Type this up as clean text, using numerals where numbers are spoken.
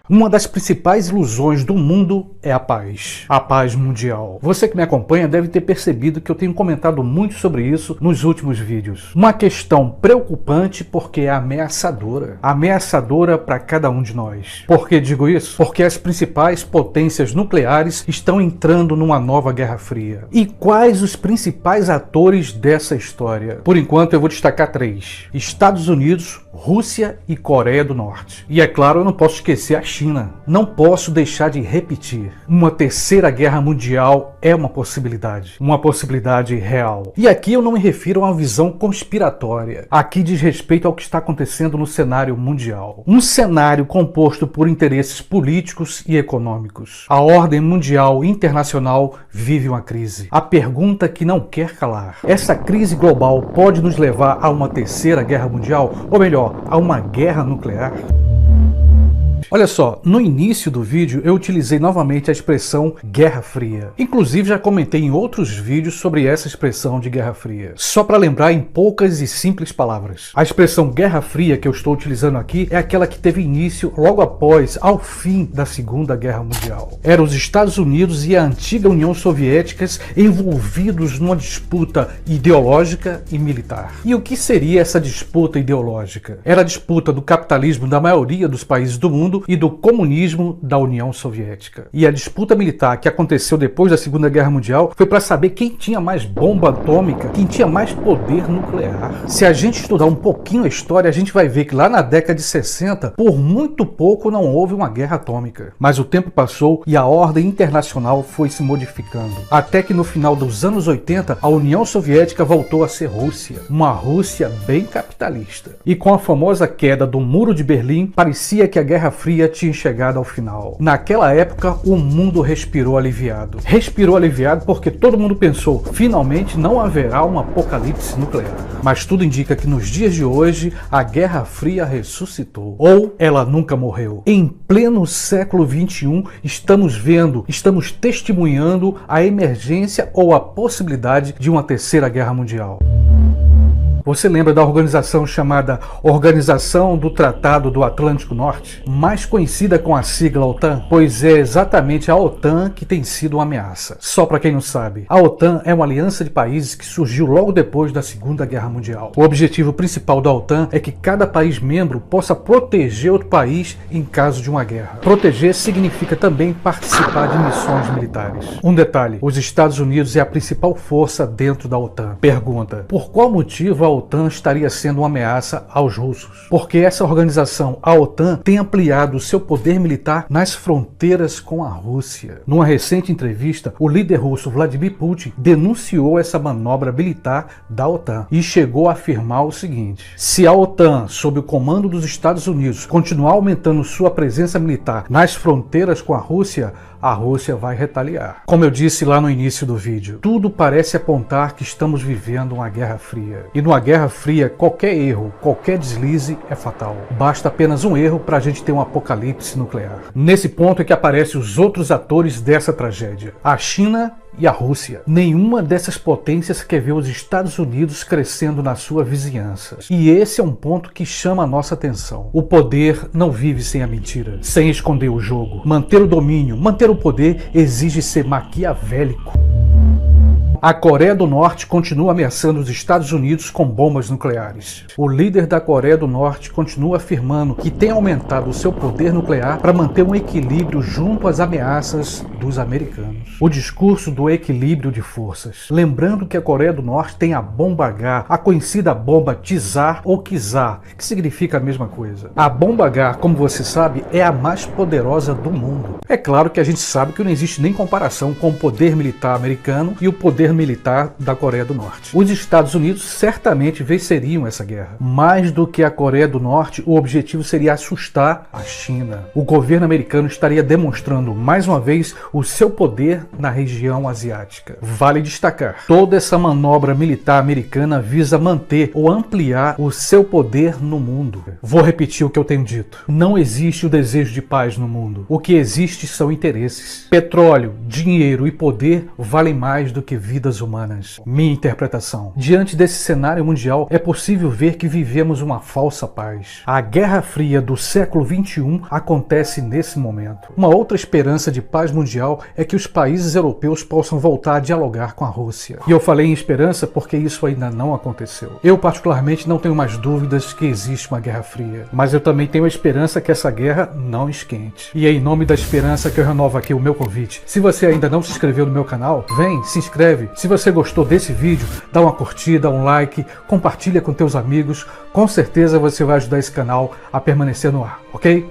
Uma das principais ilusões do mundo é a paz mundial. Você que me acompanha deve ter percebido que eu tenho comentado muito sobre isso nos últimos vídeos. Uma questão preocupante porque é ameaçadora para cada um de nós. Por que digo isso? Porque as principais potências nucleares estão entrando numa nova Guerra Fria. E quais os principais atores dessa história? Por enquanto eu vou destacar 3: Estados Unidos, Rússia e Coreia do Norte. E é claro, eu não posso esquecer a China. Não posso deixar de repetir. Uma terceira guerra mundial é uma possibilidade real. E aqui eu não me refiro a uma visão conspiratória. Aqui diz respeito ao que está acontecendo no cenário mundial. Um cenário composto por interesses políticos e econômicos. A ordem mundial internacional vive uma crise. A pergunta que não quer calar: essa crise global pode nos levar a uma terceira guerra mundial? Ou melhor, a uma guerra nuclear? Olha só, no início do vídeo eu utilizei novamente a expressão Guerra Fria. Inclusive já comentei em outros vídeos sobre essa expressão de Guerra Fria. Só para lembrar em poucas e simples palavras. A expressão Guerra Fria que eu estou utilizando aqui é aquela que teve início logo após, ao fim da Segunda Guerra Mundial. Eram os Estados Unidos e a antiga União Soviética envolvidos numa disputa ideológica e militar. E o que seria essa disputa ideológica? Era a disputa do capitalismo da maioria dos países do mundo e do comunismo da União Soviética. E a disputa militar que aconteceu depois da Segunda Guerra Mundial foi para saber quem tinha mais bomba atômica, quem tinha mais poder nuclear. Se a gente estudar um pouquinho a história, a gente vai ver que lá na década de 60, por muito pouco não houve uma guerra atômica. Mas o tempo passou e a ordem internacional foi se modificando. Até que no final dos anos 80, a União Soviética voltou a ser Rússia. Uma Rússia bem capitalista. E com a famosa queda do Muro de Berlim, parecia que a Guerra Fria tinha chegado ao final. Naquela época, o mundo respirou aliviado. Respirou aliviado porque todo mundo pensou, finalmente não haverá um apocalipse nuclear. Mas tudo indica que nos dias de hoje, a Guerra Fria ressuscitou. Ou ela nunca morreu. Em pleno século XXI, estamos testemunhando a emergência ou a possibilidade de uma terceira guerra mundial. Você lembra da organização chamada Organização do Tratado do Atlântico Norte? Mais conhecida com a sigla OTAN? Pois é exatamente a OTAN que tem sido uma ameaça. Só para quem não sabe, a OTAN é uma aliança de países que surgiu logo depois da Segunda Guerra Mundial. O objetivo principal da OTAN é que cada país membro possa proteger outro país em caso de uma guerra. Proteger significa também participar de missões militares. Um detalhe, os Estados Unidos é a principal força dentro da OTAN. Pergunta: por qual motivo a OTAN estaria sendo uma ameaça aos russos? Porque essa organização, a OTAN, tem ampliado seu poder militar nas fronteiras com a Rússia. Numa recente entrevista, o líder russo Vladimir Putin denunciou essa manobra militar da OTAN e chegou a afirmar o seguinte: se a OTAN, sob o comando dos Estados Unidos, continuar aumentando sua presença militar nas fronteiras com a Rússia vai retaliar. Como eu disse lá no início do vídeo, tudo parece apontar que estamos vivendo uma Guerra Fria. E numa Guerra Fria, qualquer erro, qualquer deslize é fatal. Basta apenas um erro para a gente ter um apocalipse nuclear. Nesse ponto é que aparecem os outros atores dessa tragédia: a China e a Rússia. Nenhuma dessas potências quer ver os Estados Unidos crescendo na sua vizinhança. E esse é um ponto que chama a nossa atenção. O poder não vive sem a mentira, sem esconder o jogo. Manter o domínio, manter o poder exige ser maquiavélico. A Coreia do Norte continua ameaçando os Estados Unidos com bombas nucleares. O líder da Coreia do Norte continua afirmando que tem aumentado o seu poder nuclear para manter um equilíbrio junto às ameaças dos americanos. O discurso do equilíbrio de forças. Lembrando que a Coreia do Norte tem a bomba H, a conhecida bomba Tsar ou Kizar, que significa a mesma coisa. A bomba H, como você sabe, é a mais poderosa do mundo. É claro que a gente sabe que não existe nem comparação com o poder militar americano e o poder militar da Coreia do Norte. Os Estados Unidos certamente venceriam essa guerra. Mais do que a Coreia do Norte, o objetivo seria assustar a China. O governo americano estaria demonstrando mais uma vez o seu poder na região asiática. Vale destacar, toda essa manobra militar americana visa manter ou ampliar o seu poder no mundo. Vou repetir o que eu tenho dito. Não existe o desejo de paz no mundo. O que existe são interesses. Petróleo, dinheiro e poder valem mais do que vida vidas humanas. Minha interpretação. Diante desse cenário mundial, é possível ver que vivemos uma falsa paz. A Guerra Fria do século XXI acontece nesse momento. Uma outra esperança de paz mundial é que os países europeus possam voltar a dialogar com a Rússia. E eu falei em esperança porque isso ainda não aconteceu. Eu particularmente não tenho mais dúvidas que existe uma Guerra Fria, mas eu também tenho a esperança que essa guerra não esquente. E é em nome da esperança que eu renovo aqui o meu convite. Se você ainda não se inscreveu no meu canal, vem, se inscreve. Se você gostou desse vídeo, dá uma curtida, um like, compartilha com teus amigos. Com certeza você vai ajudar esse canal a permanecer no ar, ok?